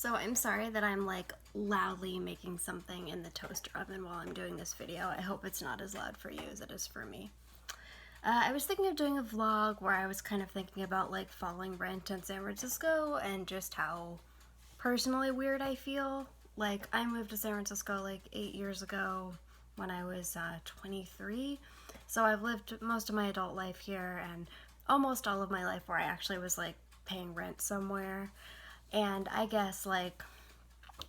So I'm sorry that I'm like loudly making something in the toaster oven while I'm doing this video. I hope it's not as loud for you as it is for me. I was thinking of doing a vlog where I was kind of thinking about like falling rent in San Francisco and just how personally weird I feel. Like I moved to San Francisco like 8 years ago when I was 23. So I've lived most of my adult life here and almost all of my life where I actually was like paying rent somewhere. And I guess like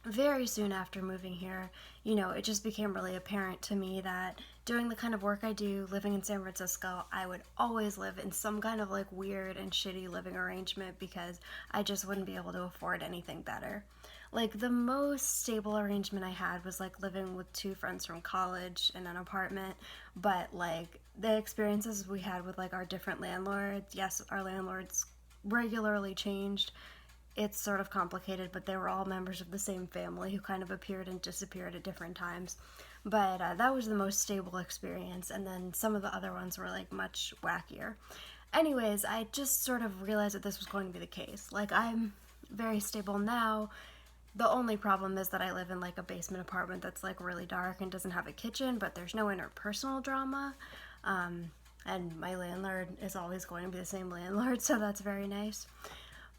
very soon after moving here, it just became really apparent to me that doing the kind of work I do, living in San Francisco, I would always live in some kind of like weird and shitty living arrangement because I just wouldn't be able to afford anything better. Like the most stable arrangement I had was like living with two friends from college in an apartment, but like the experiences we had with like our different landlords, yes, our landlords regularly changed. It's sort of complicated, but they were all members of the same family who kind of appeared and disappeared at different times. But that was the most stable experience, and then some of the other ones were like much wackier. Anyways, I just sort of realized that this was going to be the case. Like, I'm very stable now. The only problem is that I live in like a basement apartment that's like really dark and doesn't have a kitchen, but there's no interpersonal drama. And my landlord is always going to be the same landlord, so that's very nice.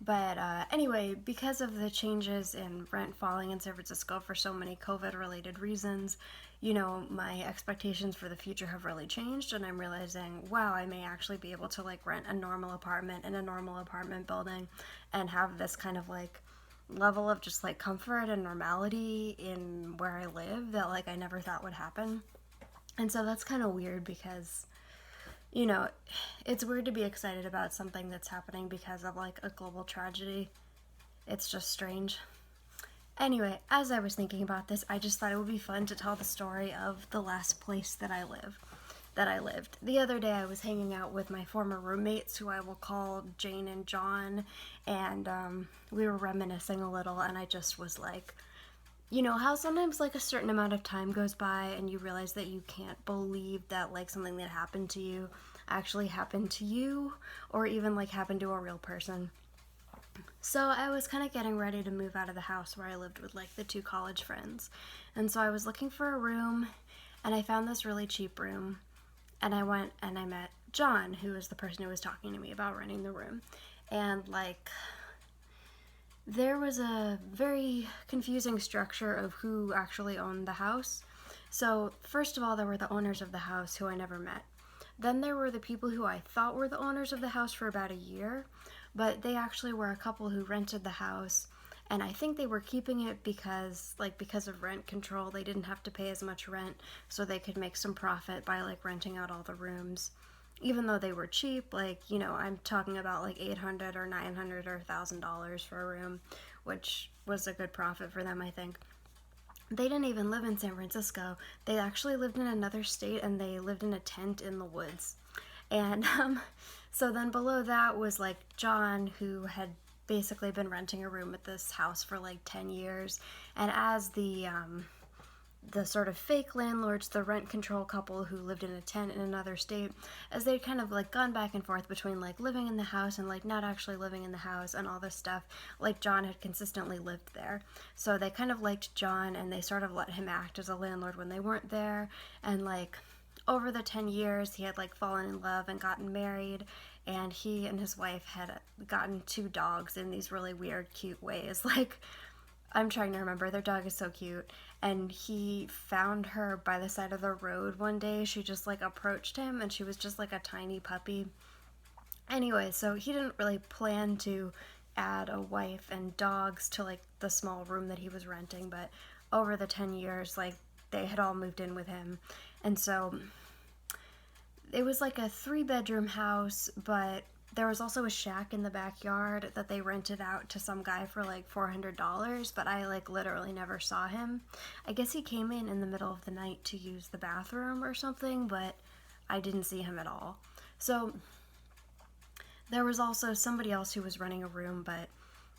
But anyway, because of the changes in rent falling in San Francisco for so many COVID related reasons, my expectations for the future have really changed, and I'm realizing, wow, I may actually be able to like rent a normal apartment in a normal apartment building and have this kind of like level of just like comfort and normality in where I live that like I never thought would happen. And so that's kind of weird because you know, it's weird to be excited about something that's happening because of like a global tragedy. It's just strange. Anyway, as I was thinking about this, I just thought it would be fun to tell the story of the last place that I lived. The other day I was hanging out with my former roommates, who I will call Jane and John, and we were reminiscing a little, and I just was like, how sometimes like a certain amount of time goes by and you realize that you can't believe that like something that happened to you actually happened to you, or even like happened to a real person. So I was kind of getting ready to move out of the house where I lived with like the two college friends. And so I was looking for a room, and I found this really cheap room, and I went and I met John, who was the person who was talking to me about renting the room. And like there was a very confusing structure of who actually owned the house. So, first of all, there were the owners of the house who I never met. Then there were the people who I thought were the owners of the house for about a year, but they actually were a couple who rented the house, and I think they were keeping it because of rent control. They didn't have to pay as much rent, so they could make some profit by like renting out all the rooms. Even though they were cheap, like, I'm talking about like $800 or $900 or $1,000 for a room, which was a good profit for them, I think. They didn't even live in San Francisco. They actually lived in another state, and they lived in a tent in the woods. And so then below that was like John, who had basically been renting a room at this house for like 10 years. And as the sort of fake landlords, the rent control couple who lived in a tent in another state, as they'd kind of like gone back and forth between like living in the house and like not actually living in the house and all this stuff, like John had consistently lived there. So they kind of liked John, and they sort of let him act as a landlord when they weren't there. And like over the 10 years, he had like fallen in love and gotten married, and he and his wife had gotten two dogs in these really weird, cute ways. Like, I'm trying to remember. Their dog is so cute. And he found her by the side of the road one day. She just like approached him, and she was just like a tiny puppy. Anyway, so he didn't really plan to add a wife and dogs to like the small room that he was renting, but over the 10 years, like they had all moved in with him. And so it was like a 3-bedroom house, but there was also a shack in the backyard that they rented out to some guy for like $400, but I like literally never saw him. I guess he came in the middle of the night to use the bathroom or something, but I didn't see him at all. So there was also somebody else who was renting a room, but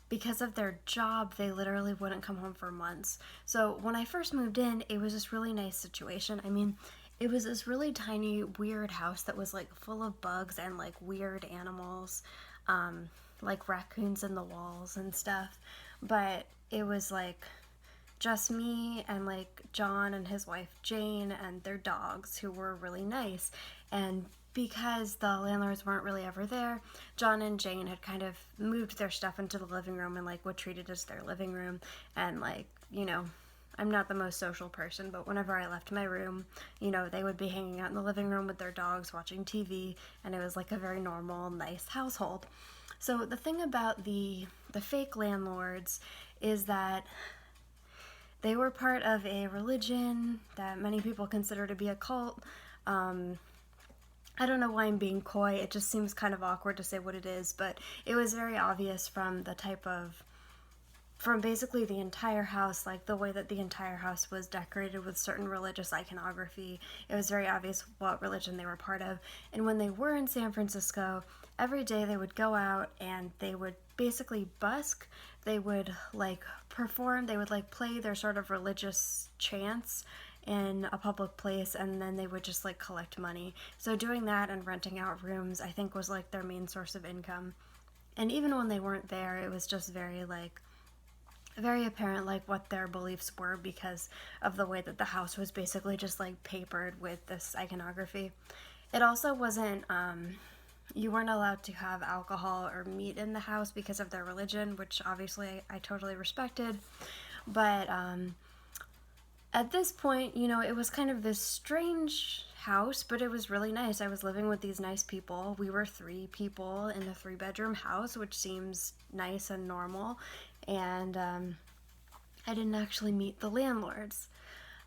because of their job, they literally wouldn't come home for months. So when I first moved in, it was this really nice situation. I mean, it was this really tiny, weird house that was like full of bugs and like weird animals, like raccoons in the walls and stuff. But it was like just me and like John and his wife Jane and their dogs, who were really nice. And because the landlords weren't really ever there, John and Jane had kind of moved their stuff into the living room and like would treat it as their living room. And like, you know, I'm not the most social person, but whenever I left my room, you know, they would be hanging out in the living room with their dogs watching TV, and it was like a very normal, nice household. So the thing about the fake landlords is that they were part of a religion that many people consider to be a cult. I don't know why I'm being coy. It just seems kind of awkward to say what it is, but it was very obvious from the type of, from basically the entire house, like the way that the entire house was decorated with certain religious iconography. It was very obvious what religion they were part of. And when they were in San Francisco, every day they would go out and they would basically busk. They would like perform, they would like play their sort of religious chants in a public place, and then they would just like collect money. So doing that and renting out rooms, I think, was like their main source of income. And even when they weren't there, it was just very apparent like what their beliefs were, because of the way that the house was basically just like papered with this iconography. It also wasn't you weren't allowed to have alcohol or meat in the house because of their religion, which obviously I totally respected. But at this point, you know, it was kind of this strange house, but it was really nice. I was living with these nice people. We were 3 people in a 3-bedroom house, which seems nice and normal. And I didn't actually meet the landlords.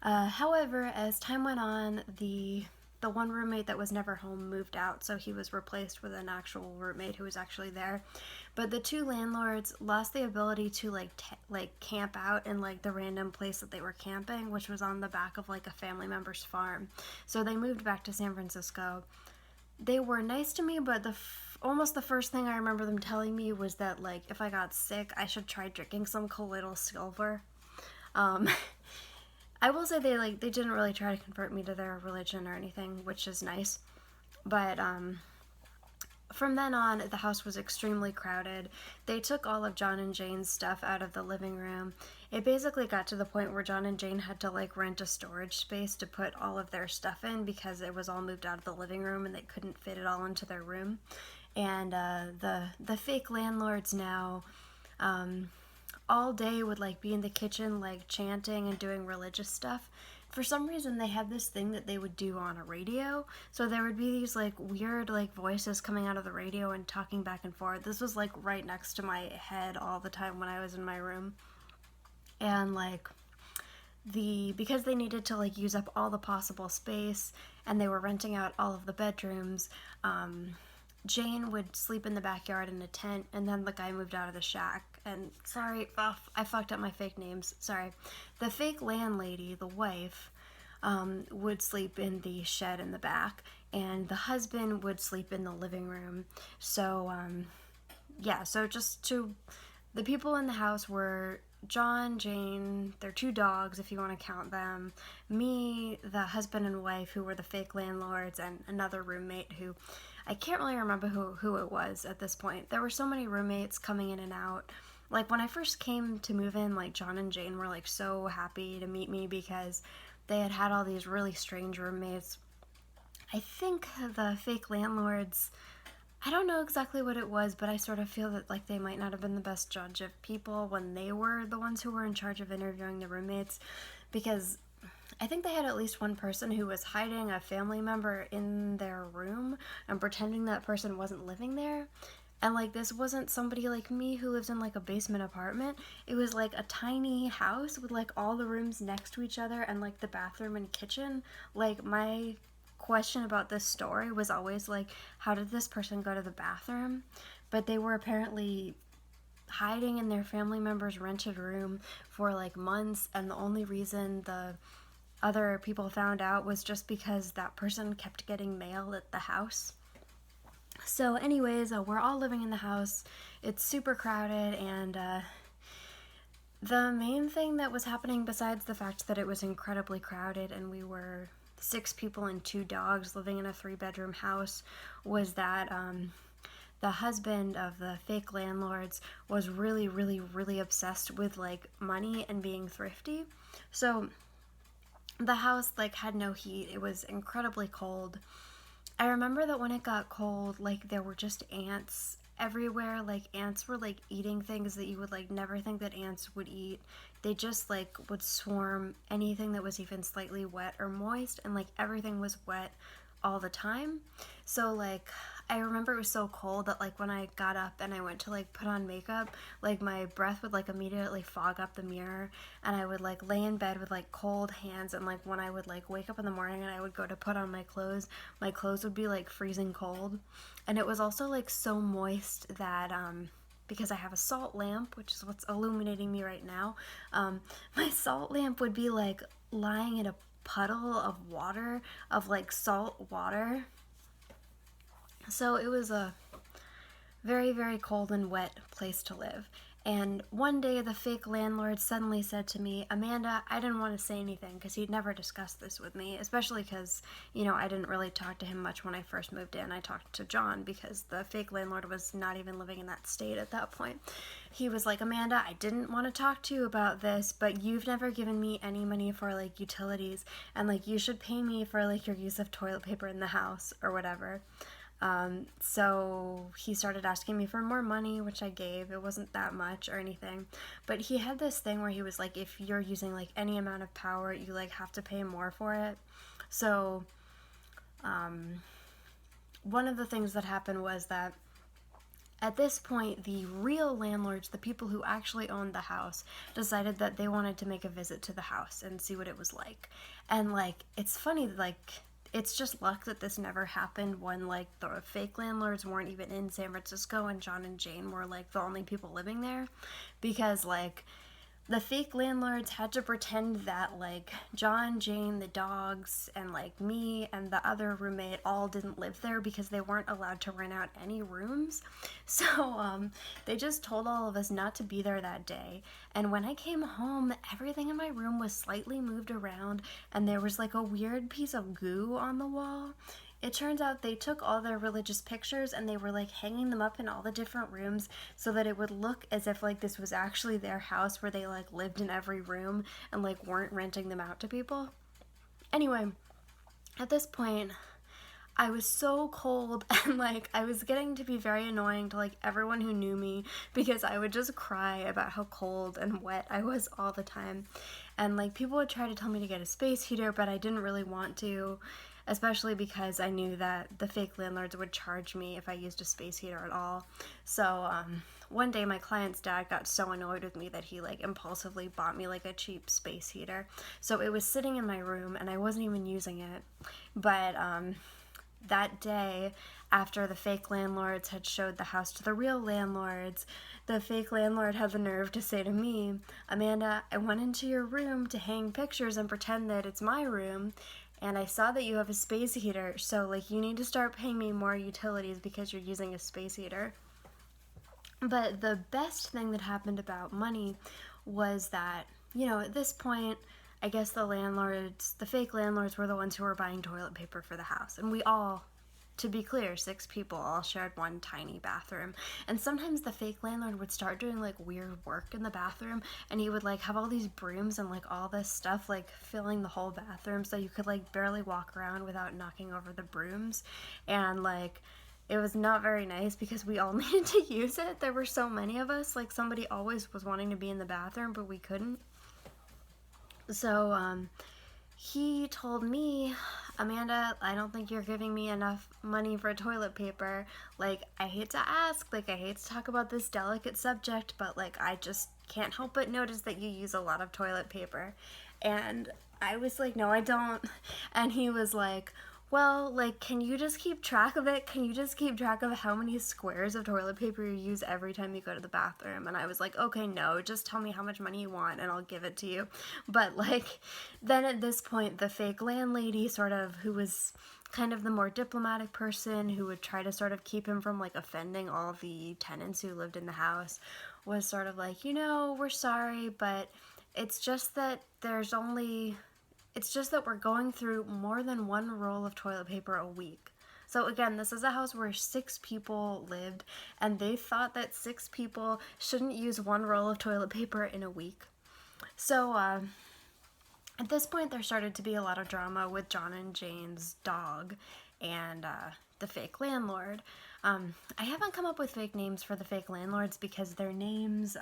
However, as time went on, the one roommate that was never home moved out, so he was replaced with an actual roommate who was actually there. But the 2 landlords lost the ability to like camp out in like the random place that they were camping, which was on the back of like a family member's farm. So they moved back to San Francisco. They were nice to me, but almost the first thing I remember them telling me was that like if I got sick, I should try drinking some colloidal silver. I will say they didn't really try to convert me to their religion or anything, which is nice. But from then on, the house was extremely crowded. They took all of John and Jane's stuff out of the living room. It basically got to the point where John and Jane had to like rent a storage space to put all of their stuff in, because it was all moved out of the living room and they couldn't fit it all into their room. And the fake landlords now all day would like be in the kitchen like chanting and doing religious stuff. For some reason they had this thing that they would do on a radio, so there would be these like weird like voices coming out of the radio and talking back and forth. This was like right next to my head all the time when I was in my room. And like because they needed to like use up all the possible space and they were renting out all of the bedrooms, Jane would sleep in the backyard in a tent, and then the guy moved out of the shack. And sorry, I fucked up my fake names. Sorry. The fake landlady, the wife, would sleep in the shed in the back, and the husband would sleep in the living room. So, yeah, so the people in the house were John, Jane, their 2 dogs, if you want to count them, me, the husband and wife, who were the fake landlords, and another roommate who I can't really remember who it was at this point. There were so many roommates coming in and out. Like when I first came to move in, like John and Jane were like so happy to meet me because they had all these really strange roommates. I think the fake landlords, I don't know exactly what it was, but I sort of feel that like they might not have been the best judge of people when they were the ones who were in charge of interviewing the roommates, because I think they had at least one person who was hiding a family member in their room and pretending that person wasn't living there. And like this wasn't somebody like me who lives in like a basement apartment. It was like a tiny house with like all the rooms next to each other and like the bathroom and kitchen. Like my question about this story was always like, how did this person go to the bathroom? But they were apparently hiding in their family member's rented room for like months, and the only reason the other people found out was just because that person kept getting mail at the house. So anyways, we're all living in the house. It's super crowded, and the main thing that was happening, besides the fact that it was incredibly crowded and we were 6 people and 2 dogs living in a 3-bedroom house, was that the husband of the fake landlords was really, really, really obsessed with like money and being thrifty. So the house like had no heat. It was incredibly cold. I remember that when it got cold, like there were just ants everywhere. Like ants were like eating things that you would like never think that ants would eat. They just like would swarm anything that was even slightly wet or moist, and like everything was wet all the time. So like I remember it was so cold that like when I got up and I went to like put on makeup, like my breath would like immediately fog up the mirror, and I would like lay in bed with like cold hands, and like when I would like wake up in the morning and I would go to put on my clothes would be like freezing cold. And it was also like so moist that because I have a salt lamp, which is what's illuminating me right now, my salt lamp would be like lying in a puddle of water, of like salt water. So it was a very, very cold and wet place to live. And one day the fake landlord suddenly said to me, Amanda, I didn't want to say anything because he'd never discussed this with me, especially because, you know, I didn't really talk to him much when I first moved in. I talked to John because the fake landlord was not even living in that state at that point. He was like, Amanda, I didn't want to talk to you about this, but you've never given me any money for like utilities, and like you should pay me for like your use of toilet paper in the house or whatever. So he started asking me for more money, which I gave. It wasn't that much or anything, but he had this thing where he was like, if you're using like any amount of power, you like have to pay more for it. So one of the things that happened was that at this point, the real landlords, the people who actually owned the house, decided that they wanted to make a visit to the house and see what it was like. And like, it's funny, like, it's just luck that this never happened when like the fake landlords weren't even in San Francisco and John and Jane were like the only people living there, because like the fake landlords had to pretend that like John, Jane, the dogs, and like me and the other roommate all didn't live there because they weren't allowed to rent out any rooms. So they just told all of us not to be there that day. And when I came home, everything in my room was slightly moved around, and there was like a weird piece of goo on the wall. It turns out they took all their religious pictures and they were like hanging them up in all the different rooms so that it would look as if like this was actually their house where they like lived in every room and like weren't renting them out to people. Anyway, at this point, I was so cold and like I was getting to be very annoying to like everyone who knew me because I would just cry about how cold and wet I was all the time. And like people would try to tell me to get a space heater, but I didn't really want to, especially because I knew that the fake landlords would charge me if I used a space heater at all. So one day my client's dad got so annoyed with me that he like impulsively bought me like a cheap space heater. So it was sitting in my room and I wasn't even using it. But that day, after the fake landlords had showed the house to the real landlords, the fake landlord had the nerve to say to me, Amanda, I went into your room to hang pictures and pretend that it's my room, and I saw that you have a space heater, so like you need to start paying me more utilities because you're using a space heater. But the best thing that happened about money was that, you know, at this point, I guess the fake landlords were the ones who were buying toilet paper for the house. And we all, to be clear, 6 people all shared one tiny bathroom. And sometimes the fake landlord would start doing like weird work in the bathroom, and he would like have all these brooms and like all this stuff like filling the whole bathroom so you could like barely walk around without knocking over the brooms. And like it was not very nice because we all needed to use it. There were so many of us, like somebody always was wanting to be in the bathroom, but we couldn't. So he told me, Amanda, I don't think you're giving me enough money for toilet paper. Like, I hate to ask, like, I hate to talk about this delicate subject, but like, I just can't help but notice that you use a lot of toilet paper. And I was like, no, I don't. And he was like, well, like, can you just keep track of it? Can you just keep track of how many squares of toilet paper you use every time you go to the bathroom? And I was like, okay, no, just tell me how much money you want and I'll give it to you. But like, then at this point, the fake landlady sort of, who was kind of the more diplomatic person who would try to sort of keep him from like offending all the tenants who lived in the house, was sort of like, you know, we're sorry, but it's just that we're going through more than one roll of toilet paper a week. So again, this is a house where 6 people lived, and they thought that 6 people shouldn't use 1 roll of toilet paper in a week. So at this point, there started to be a lot of drama with John and Jane's dog and the fake landlord. I haven't come up with fake names for the fake landlords because their names,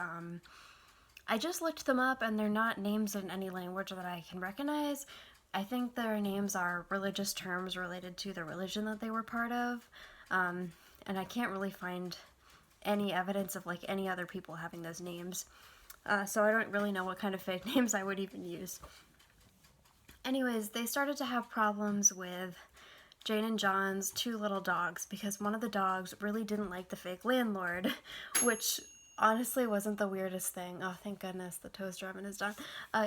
I just looked them up and they're not names in any language that I can recognize. I think their names are religious terms related to the religion that they were part of. And I can't really find any evidence of like any other people having those names. So I don't really know what kind of fake names I would even use. Anyways, they started to have problems with Jane and John's 2 little dogs because one of the dogs really didn't like the fake landlord, which honestly wasn't the weirdest thing. Oh, thank goodness the toaster oven is done.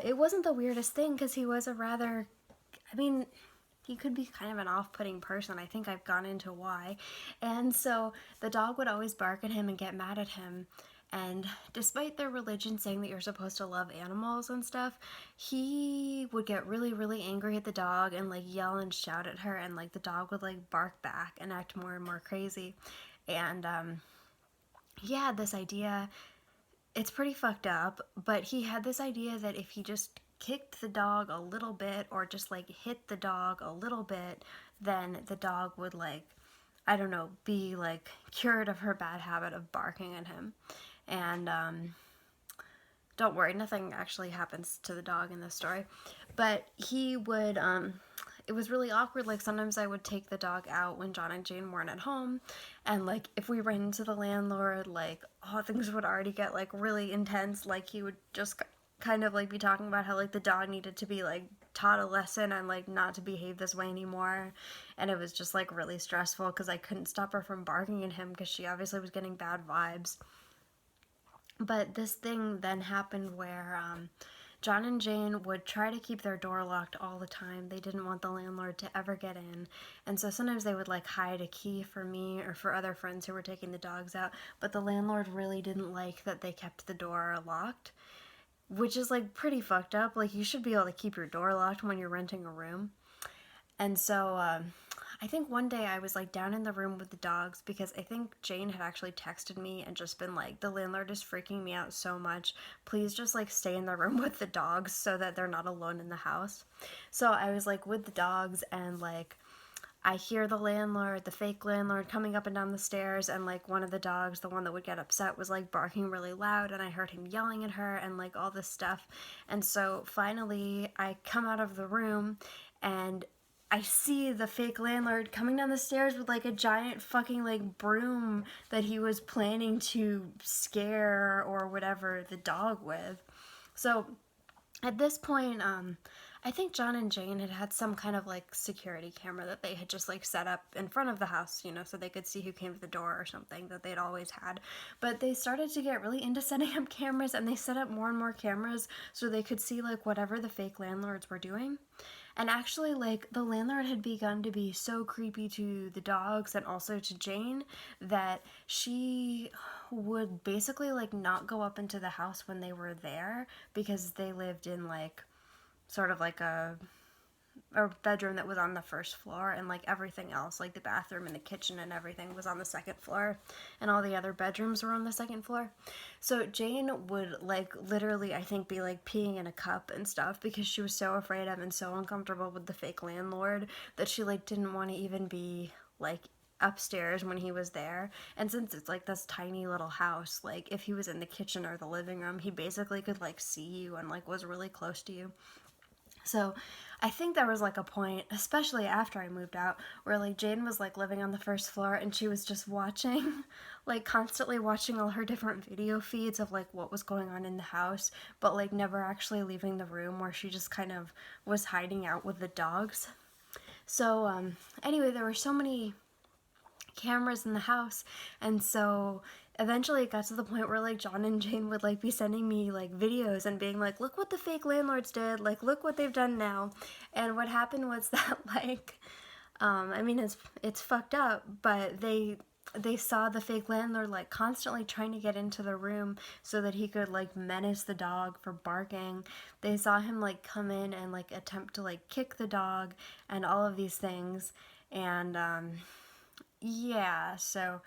It wasn't the weirdest thing because he was a rather, I mean, he could be kind of an off-putting person. I think I've gone into why. And so the dog would always bark at him and get mad at him. And despite their religion saying that you're supposed to love animals and stuff, he would get really, really angry at the dog and like yell and shout at her, and like the dog would like bark back and act more and more crazy. And he had this idea, it's pretty fucked up, but he had this idea that if he just kicked the dog a little bit or just like hit the dog a little bit, then the dog would like, I don't know, be like cured of her bad habit of barking at him. And don't worry, nothing actually happens to the dog in this story. But he would, it was really awkward. Like sometimes I would take the dog out when John and Jane weren't at home. And like if we ran into the landlord, like, oh, things would already get like really intense. Like he would just kind of like be talking about how like the dog needed to be like taught a lesson and like not to behave this way anymore. And it was just like really stressful because I couldn't stop her from barking at him because she obviously was getting bad vibes. But this thing then happened where John and Jane would try to keep their door locked all the time. They didn't want the landlord to ever get in. And so sometimes they would like hide a key for me or for other friends who were taking the dogs out. But the landlord really didn't like that they kept the door locked, which is like pretty fucked up. Like you should be able to keep your door locked when you're renting a room. And so I think one day I was like down in the room with the dogs because I think Jane had actually texted me and just been like, the landlord is freaking me out so much. Please just like stay in the room with the dogs so that they're not alone in the house. So I was like with the dogs and like I hear the landlord, the fake landlord, coming up and down the stairs, and like one of the dogs, the one that would get upset, was like barking really loud, and I heard him yelling at her and like all this stuff. And so finally I come out of the room and I see the fake landlord coming down the stairs with like a giant fucking like broom that he was planning to scare or whatever the dog with. So at this point, I think John and Jane had had some kind of like security camera that they had just like set up in front of the house, you know, so they could see who came to the door or something that they'd always had. But they started to get really into setting up cameras, and they set up more and more cameras so they could see like whatever the fake landlords were doing. And actually, like, the landlord had begun to be so creepy to the dogs and also to Jane that she would basically, like, not go up into the house when they were there because they lived in, like, sort of like a bedroom that was on the first floor, and like everything else, like the bathroom and the kitchen and everything, was on the second floor, and all the other bedrooms were on the second floor. So Jane would like literally, I think, be like peeing in a cup and stuff because she was so afraid of and so uncomfortable with the fake landlord that she like didn't want to even be like upstairs when he was there. And since it's like this tiny little house, like if he was in the kitchen or the living room, he basically could like see you and like was really close to you. So I think there was like a point, especially after I moved out, where like Jane was like living on the first floor and she was just watching, like constantly watching all her different video feeds of like what was going on in the house, but like never actually leaving the room, where she just kind of was hiding out with the dogs. So anyway, there were so many cameras in the house, and so eventually it got to the point where like John and Jane would like be sending me like videos and being like, look what the fake landlords did, like look what they've done now. And what happened was that like I mean it's fucked up, but they saw the fake landlord like constantly trying to get into the room so that he could like menace the dog for barking. They saw him like come in and like attempt to like kick the dog and all of these things. And yeah, so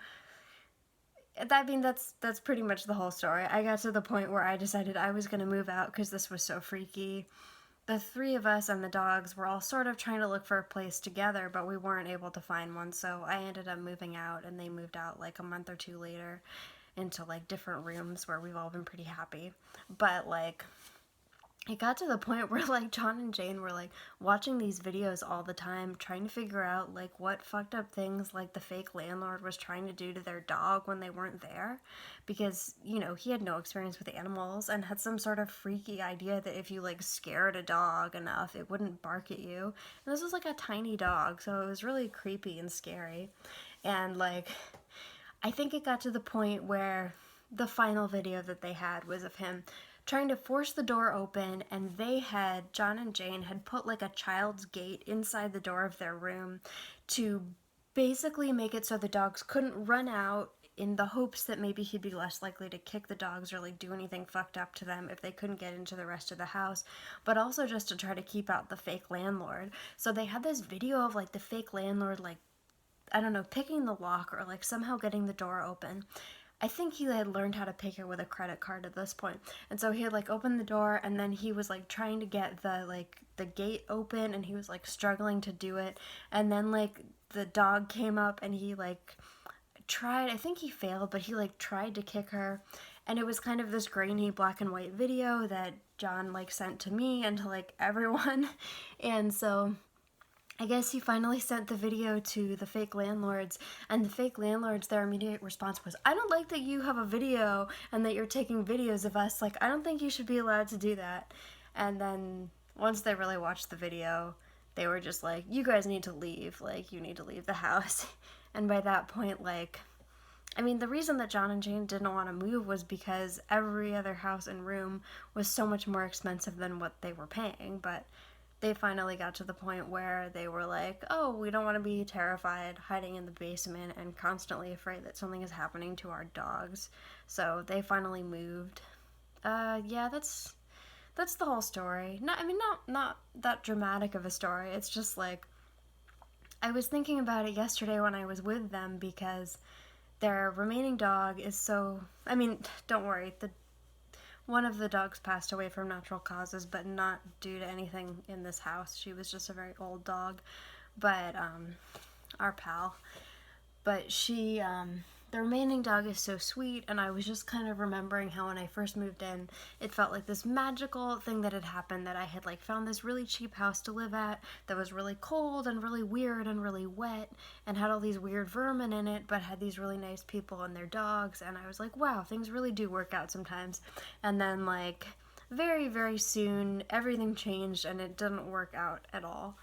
I mean, that's pretty much the whole story. I got to the point where I decided I was going to move out because this was so freaky. The three of us and the dogs were all sort of trying to look for a place together, but we weren't able to find one, so I ended up moving out, and they moved out like a month or two later into like different rooms where we've all been pretty happy. But like, it got to the point where like John and Jane were like watching these videos all the time, trying to figure out like what fucked up things like the fake landlord was trying to do to their dog when they weren't there, because you know he had no experience with animals and had some sort of freaky idea that if you like scared a dog enough it wouldn't bark at you. And this was like a tiny dog, so it was really creepy and scary. And like, I think it got to the point where the final video that they had was of him trying to force the door open, and John and Jane had put like a child's gate inside the door of their room to basically make it so the dogs couldn't run out, in the hopes that maybe he'd be less likely to kick the dogs or like do anything fucked up to them if they couldn't get into the rest of the house, but also just to try to keep out the fake landlord. So they had this video of like the fake landlord, like, I don't know, picking the lock or like somehow getting the door open. I think he had learned how to pick it with a credit card at this point. And so he had like opened the door, and then he was like trying to get the gate open, and he was like struggling to do it. And then like the dog came up, and he like tried, I think he failed, but he like tried to kick her. And it was kind of this grainy black and white video that John like sent to me and to like everyone. And so I guess he finally sent the video to the fake landlords, and the fake landlords, their immediate response was, I don't like that you have a video and that you're taking videos of us. Like, I don't think you should be allowed to do that. And then once they really watched the video, they were just like, you guys need to leave. Like, you need to leave the house. And by that point, like, I mean, the reason that John and Jane didn't want to move was because every other house and room was so much more expensive than what they were paying. But they finally got to the point where they were like, oh, we don't want to be terrified hiding in the basement and constantly afraid that something is happening to our dogs. So they finally moved. Yeah, that's the whole story. Not that dramatic of a story. It's just like, I was thinking about it yesterday when I was with them, because their remaining dog is so, I mean, don't worry, the one of the dogs passed away from natural causes, but not due to anything in this house. She was just a very old dog, but our pal. But the remaining dog is so sweet, and I was just kind of remembering how when I first moved in, it felt like this magical thing that had happened, that I had like found this really cheap house to live at that was really cold and really weird and really wet and had all these weird vermin in it, but had these really nice people and their dogs, and I was like, wow, things really do work out sometimes. And then like very, very soon, everything changed and it didn't work out at all.